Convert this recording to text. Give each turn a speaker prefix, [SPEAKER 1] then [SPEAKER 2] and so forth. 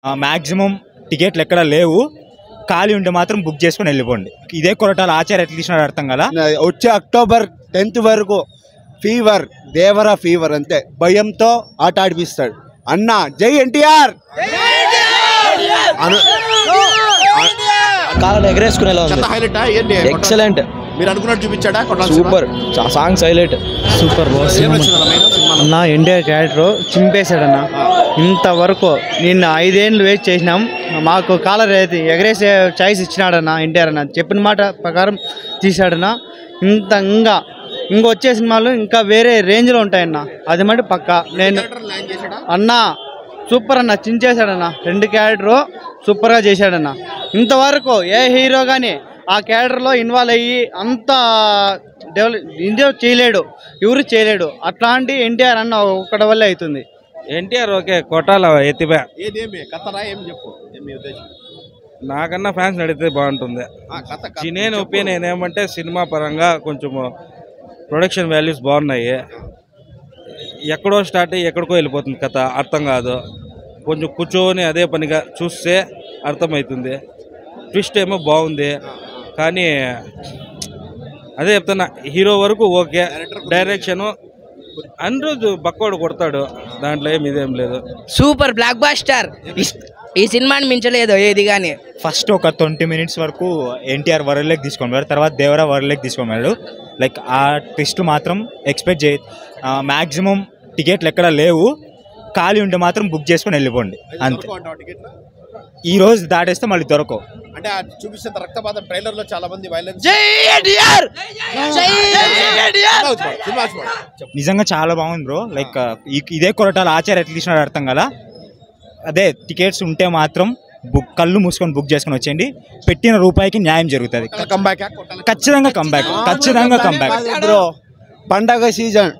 [SPEAKER 1] Maximum టికెట్లు ఎక్కడ లేవు, ఖాళీ ఉంటే మాత్రం బుక్ చేసుకొని వెళ్ళిపోండి. ఇదే కొరటాల ఆచార్య ఎట్లా తీసినాడు అర్థం కదా.
[SPEAKER 2] వచ్చే అక్టోబర్ 10th వరకు ఫీవర్, దేవరా ఫీవర్ అంతే, భయంతో ఆట ఆడిపిస్తాడు అన్న. జై ఎన్టీఆర్.
[SPEAKER 3] కాలం ఎగరేసుకునేలా ఉంది. ఎక్సలెంట్.
[SPEAKER 4] మీరు అనుకున్నట్టు చూపించాడా?
[SPEAKER 3] సూపర్. Songs highlight.
[SPEAKER 5] సూపర్ అన్న. ఎన్టీఆర్ క్యారెక్టర్ చింపేశాడన్న. ఇంతవరకు నిన్న 5 ఏళ్ళు వెయిట్ చేసినాం, మాకు కాలర్ ఎగరేసే చాయిస్ ఇచ్చినాడన్న ఎన్టీఆర్ అన్న. చెప్పిన మాట ప్రకారం తీశాడన్న. ఇంకొచ్చే సినిమాలు ఇంకా వేరే రేంజ్లో ఉంటాయన్న, అది మటు పక్కా. నేను అన్న సూపర్ అన్న, చించేశాడన్న. 2 క్యారెక్టరు సూపర్గా చేశాడన్న. ఇంతవరకు ఏ హీరో కానీ ఆ క్యారెక్టర్లో ఇన్వాల్వ్ అయ్యి అంత డెవలప్ చేయలేడు, ఎవరు చేయలేడు. అట్లాంటి ఎన్టీఆర్ అన్న ఒక్కడి వల్లే అవుతుంది.
[SPEAKER 6] ఎన్టీఆర్ ఓకే, కొట్టాల ఎత్తిపా. నాకన్నా ఫ్యాన్స్ నడితే బాగుంటుంది. నేను ఒపీనియన్ ఏమంటే సినిమా పరంగా కొంచెము ప్రొడక్షన్ వాల్యూస్ బాగున్నాయి. ఎక్కడో స్టార్ట్ అయ్యి ఎక్కడికో వెళ్ళిపోతుంది కథ, అర్థం కాదు. కొంచెం కూర్చొని అదే పనిగా చూస్తే అర్థమవుతుంది. ట్విస్ట్ ఏమో బాగుంది, కానీ అదే చెప్తున్నా, హీరో వరకు ఓకే. డైరెక్షను అనిరుద్ బక్కోడు కొడతాడు, దాంట్లో ఇదేం లేదు.
[SPEAKER 7] Super blockbuster. ఈ సినిమాని మించలేదు ఏది కానీ.
[SPEAKER 1] ఫస్ట్ ఒక 20 minutes వరకు ఎన్టీఆర్ వరల్డ్లోకి తీసుకొని పోయాడు, తర్వాత దేవరా వరల్డ్లోకి తీసుకొని పోయాడు. లైక్ ఆ ట్విస్ట్ మాత్రం ఎక్స్పెక్ట్ చేయ. మ్యాక్సిమం టికెట్లు ఎక్కడ లేవు, ఖాళీ ఉంటే మాత్రం బుక్ చేసుకొని వెళ్ళిపోండి అంతే. ఈ రోజు దాటేస్తే మళ్ళీ దొరకవు.
[SPEAKER 4] అంటే చూపిస్తే రక్తపాతం ట్రైలర్ లో చాలా మంది వైలెన్స్.
[SPEAKER 1] నిజంగా చాలా బాగుంది బ్రో. లైక్ ఇదే కొరటాల ఆచార్య ఎట్లా తీసినాడు అర్థం కదా. అదే టికెట్స్ ఉంటే మాత్రం కళ్ళు మూసుకొని బుక్ చేసుకొని వచ్చేయండి. పెట్టిన రూపాయికి న్యాయం జరుగుతుంది. ఖచ్చితంగా కంబ్యాక్.
[SPEAKER 2] బ్రో పండగ సీజన్